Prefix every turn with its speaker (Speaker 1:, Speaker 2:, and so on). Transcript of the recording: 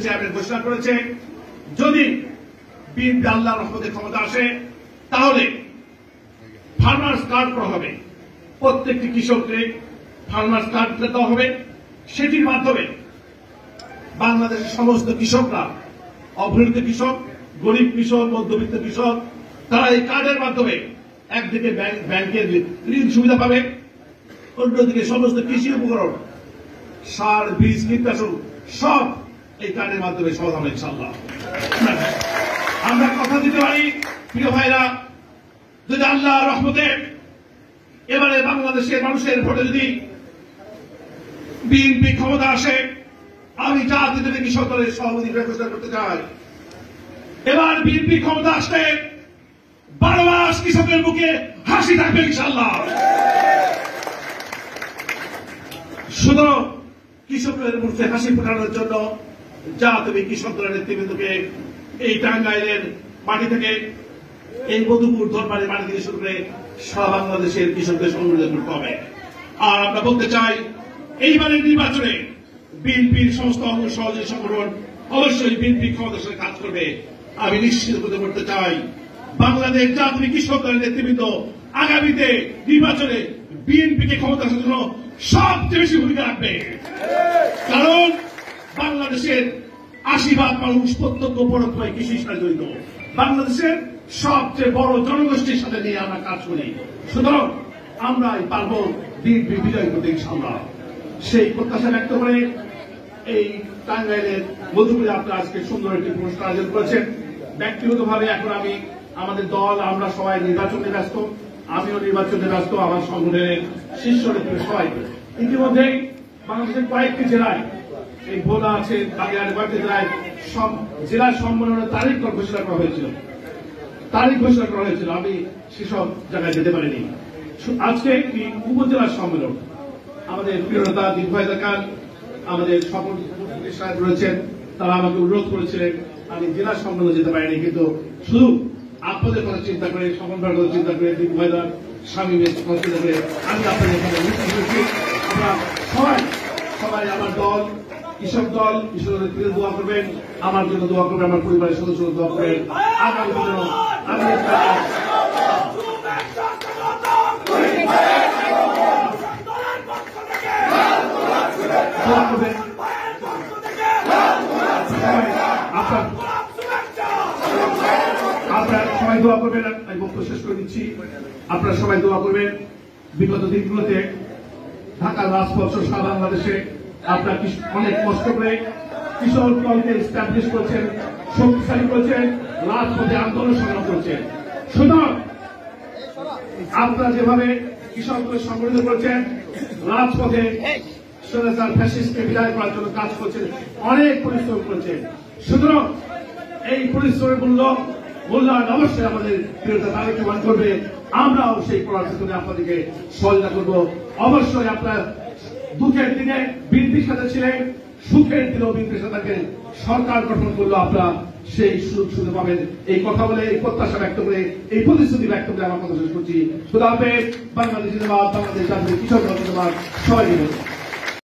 Speaker 1: Chairman ঘোষণা করেছে যদি বিএনপি আল্লাহর রহমতে ক্ষমতা আসে তাহলে ফার্মার্স কার্ড করা হবে, প্রত্যেকটি কৃষককে ফার্মার্স কার্ড দেওয়া হবে। সেটির মাধ্যমে বাংলাদেশের সমস্ত কৃষকরা, অবহেলিত কৃষক, গরিব কৃষক, মধ্যবিত্ত কৃষক, তারা এই কার্ডের মাধ্যমে একদিকে ব্যাংকের ঋণ সুবিধা পাবে, অন্যদিকে সমস্ত কৃষি উপকরণ, সার, বীজ, কীটনাশক সব এই কার্ডের মাধ্যমে সমাধান হবে ইনশাআল্লাহ। আমরা কথা দিতে পারি প্রিয় ভাইরা, যদি আল্লাহর রহমতে এবারে বাংলাদেশের মানুষের ভোটে যদি বিএনপি ক্ষমতা আসে, আমি জাতীয় কৃষক দলের সভাপতি ঘোষণা করতে চাই, এবার বিএনপি ক্ষমতা আসলে 12 মাস কৃষকের মুখে হাসি থাকবে ইনশাআল্লাহ। শুধু কৃষকের মুখে হাসি ফোটানোর জন্য জাতীয় কৃষক দলের নেতৃবৃন্দকে এই টাঙ্গাইলের মাটি থেকে, এই মধুপুর ধরবাড়ির মাটি থেকে শুরু করে সারা বাংলাদেশের কৃষকদের সংগঠিত করতে হবে। আর আমরা বলতে চাই, এইবারের নির্বাচনে বিএনপির সমস্ত অঙ্গ সহযোগী সংগঠন অবশ্যই বিএনপি ক্ষমতার সাথে কাজ করবে। আমি নিশ্চিত করতে চাই, বাংলাদেশ জাতীয় কৃষক দলের নেতৃবৃন্দ আগামীতে নির্বাচনে বিএনপিকে ক্ষমতা আসার জন্য সবচেয়ে বেশি ভূমিকা রাখবে। কারণ বাংলাদেশের 80% মানুষ প্রত্যক্ষ পরোক্ষভাবে কৃষির সাথে জড়িত। বাংলাদেশের সবচেয়ে বড় জনগোষ্ঠীর সাথে নিয়ে আমরা কাজ করি, সুতরাং আমরাই পারব বিএনপি বিজয় করতে ইনশাআল্লাহ। সেই প্রত্যাশা ব্যক্ত করে এই টাঙ্গাইলের মধুপুরে আপনারা আজকে সুন্দর একটি পুরস্কার আয়োজন করেছেন। ব্যক্তিগতভাবে এখন আমি, আমাদের দল, আমরা সবাই নির্বাচনে ব্যস্ত, আমিও নির্বাচনে ব্যস্ত, আমার সংগঠনের শীর্ষ নেতৃত্ব সবাই। ইতিমধ্যেই বাংলাদেশের কয়েকটি জেলায়, এই ভোলা আছে, কালিয়ার কয়েকটি জেলায় সব জেলা সম্মেলনের তারিখ ঘোষণা করা হয়েছিল, আমি সেসব জায়গায় যেতে পারিনি। আজকে একটি উপজেলা সম্মেলন, আমাদের প্রিয় নেতা দীর্ঘায়িতা খান, আমাদের সকল সাহেব রয়েছেন, তারা আমাকে অনুরোধ করেছিলেন, আমি জেলা সম্মেলনে যেতে পারিনি, কিন্তু শুধু আপনাদের কথা চিন্তা করে, সকলবার কথা চিন্তা করে, দীর্ঘায়িতা স্বামীমের কথা চিন্তা করে আমি আপনাদের এখানে উপস্থিত হয়েছি। আমরা সবাই আমার দল, কৃষক দল, কৃষকদের প্রিয় দোয়া করবেন, আমার জন্য দোয়া করবেন, আমার পরিবারের সদস্যরা দোয়া করবেন। আগামী দিনে আমি আপনারা সবাই দোয়া করবেন। আমি বক্তব্য শেষ করে দিচ্ছি। আপনারা সবাই দোয়া করবেন। বিগত দিনগুলোতে ঢাকার রাজপথ সারা বাংলাদেশে আপনারা অনেক কষ্ট করে কৃষক দলকে এস্টাবলিশ করেছেন, শক্তিশালী করেছেন, রাজপথে আন্দোলন সংগ্রাম করেছেন। সুতরাং আপনারা যেভাবে কৃষকদের সংগঠিত করেছেন, রাজপথে স্বৈরাচার ফ্যাসিস্টকে বিদায় করার জন্য কাজ করছেন, অনেক পরিশ্রম করেছেন। সুতরাং এই পরিশ্রমের মূল্যায়ন অবশ্যই আমাদের প্রিয়তা তারেক রহমান করবে, আমরাও সেই করার ক্ষেত্রে আপনাদেরকে সহযোগিতা করব। অবশ্যই আপনার দুঃখের দিনে বিএনপির সাথে ছিলেন, সুখের দিনেও বিএনপির সাথে থাকেন। সরকার গঠন করলে আপনারা সেই সুযোগ সুবিধা পাবেন। এই কথা বলে, এই প্রত্যাশা ব্যক্ত করে, এই প্রতিশ্রুতি ব্যক্ত করে আমার কথা শেষ করছি। খোদা হাফেজ। বাংলাদেশ জিন্দাবাদ, বাংলাদেশ জাতীয় কৃষক দল জিন্দাবাদ। সবাই